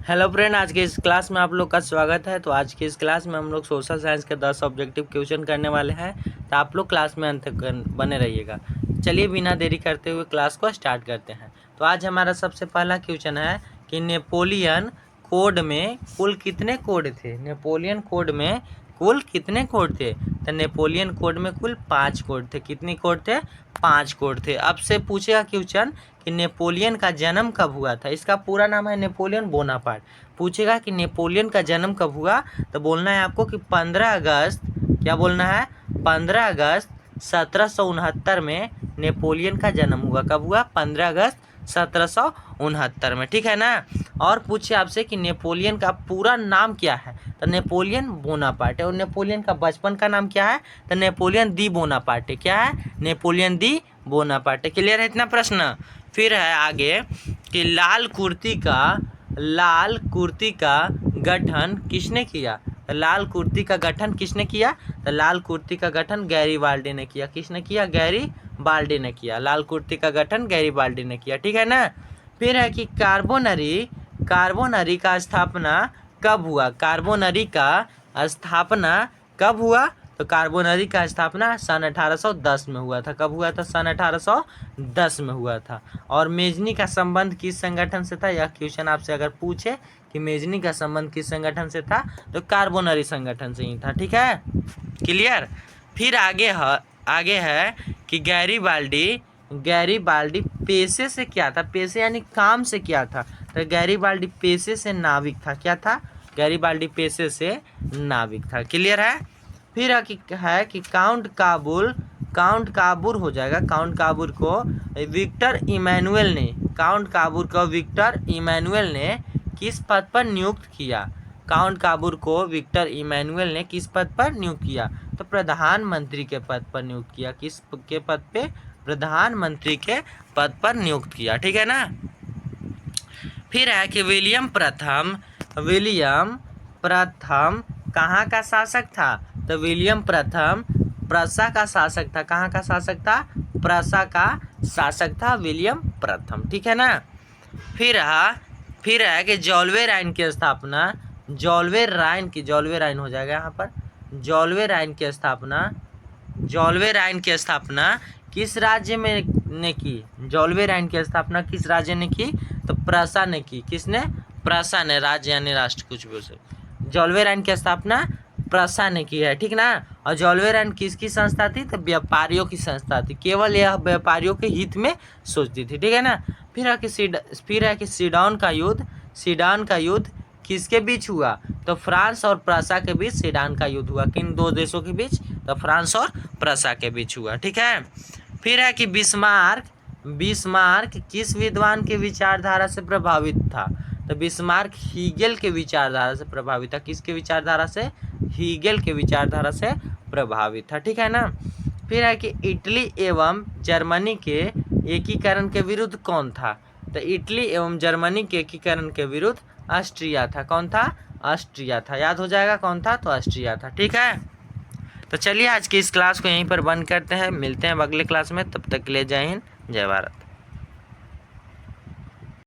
Hello friend, आज के इस क्लास में आप लोग का स्वागत है। तो आज की इस क्लास में हम लोग सोशल साइंस के 10 ऑब्जेक्टिव क्वेश्चन करने वाले हैं। तो आप लोग क्लास में अंत तक बने रहिएगा। चलिए बिना देरी करते हुए क्लास को स्टार्ट करते हैं। तो आज हमारा सबसे पहला क्वेश्चन है कि नेपोलियन कोड में कुल कितने कोड थे। नेपोलियन कोड में कुल कितने कोड थे? तो नेपोलियन कोड में कुल 5 कोड थे। कितनी कोड थे? 5 कोड थे। अब से पूछेगा क्वेश्चन कि नेपोलियन का जन्म कब हुआ था। इसका पूरा नाम है नेपोलियन बोनापार्ट। पूछेगा कि नेपोलियन का जन्म कब हुआ, तो बोलना है आपको कि 15 अगस्त, क्या बोलना है? 15 अगस्त 1769 में नेपोलियन का जन्म हुआ। कब हुआ? 15 अगस्त 1769 में, ठीक है ना। और पूछे आपसे कि नेपोलियन का पूरा नाम क्या है, तो नेपोलियन बोनापार्ट है। और नेपोलियन का बचपन का नाम क्या है? तो नेपोलियन दी बोनापार्ट है। क्या है? नेपोलियन दी बोनापार्ट है। क्लियर है इतना प्रश्न? फिर है आगे कि लाल कुर्ती का गठन किसने किया। तो लाल कुर्ती का गठन किसने किया? तो लाल कुर्ती का गठन गैरीबाल्डी ने किया। किसने किया? गैरीबाल्डी ने किया। लाल कुर्ती का गठन गैरीबाल्डी ने किया, ठीक है ना। फिर है कि कार्बोनरी का स्थापना कब हुआ। कार्बोनरी का स्थापना कब हुआ? तो कार्बोनरी का स्थापना सन 1810 में हुआ था। कब हुआ था? सन 1810 में हुआ था। और मेजनी का संबंध किस संगठन से था? यह क्वेश्चन आपसे अगर पूछे कि मेजनी का संबंध किस संगठन से था, तो कार्बोनरी संगठन से ही था, ठीक है। क्लियर। फिर आगे है कि गैरीबाल्डी पेशे से क्या था। पेशे यानी काम से क्या था? तो गैरीबाल्डी पेशे से नाविक था। क्या था? गैरीबाल्डी पेशे से नाविक था। क्लियर है। फिर है कि काउंट काबूर हो जाएगा। काउंट काबूर को विक्टर इमैनुअल ने किस पद पर नियुक्त किया। काउंट काबूर को विक्टर इमैनुअल ने किस पद पर नियुक्त किया? तो प्रधानमंत्री के पद पर नियुक्त किया। किस के पद पे? प्रधानमंत्री के पद पर नियुक्त किया, ठीक है ना। फिर है कि विलियम प्रथम कहाँ का शासक था। तो विलियम प्रथम प्रसा का शासक था। कहाँ का शासक था? प्रसा का शासक था विलियम प्रथम, ठीक है ना। फिर है कि जॉल्वे राइन हो जाएगा यहाँ पर। जॉल्वे राइन की स्थापना किस राज्य में ने की? जॉल्वे राइन की स्थापना किस राज्य ने की? तो प्रसा ने की। किसने? प्रसा ने। राज्य यानी राष्ट्र, कुछ भी हो सकता। जॉल्वे राइन की स्थापना प्रसा ने की है, ठीक ना। और जॉल्वे राइन किसकी संस्था थी? तो व्यापारियों की संस्था थी। केवल यह व्यापारियों के हित में सोचती थी, ठीक है ना। फिर है कि सीडन का युद्ध किसके बीच हुआ? तो फ्रांस और प्रसा के बीच सीडन का युद्ध हुआ। किन दो देशों के बीच? तो फ्रांस और प्रसा के बीच हुआ, ठीक है। फिर है कि बिस्मार्क किस विद्वान के विचारधारा से प्रभावित था? तो बिस्मार्क हीगेल के विचारधारा से प्रभावित था। किसके विचारधारा से? हीगेल के विचारधारा से प्रभावित था, ठीक है ना। फिर है कि इटली एवं जर्मनी के एकीकरण के विरुद्ध कौन था? तो इटली एवं जर्मनी के एकीकरण के विरुद्ध ऑस्ट्रिया था। कौन था? ऑस्ट्रिया था। याद हो जाएगा कौन था? तो ऑस्ट्रिया था, ठीक है। तो चलिए आज की इस क्लास को यहीं पर बंद करते हैं। मिलते हैं अगले क्लास में। तब तक के लिए जय हिंद, जय भारत।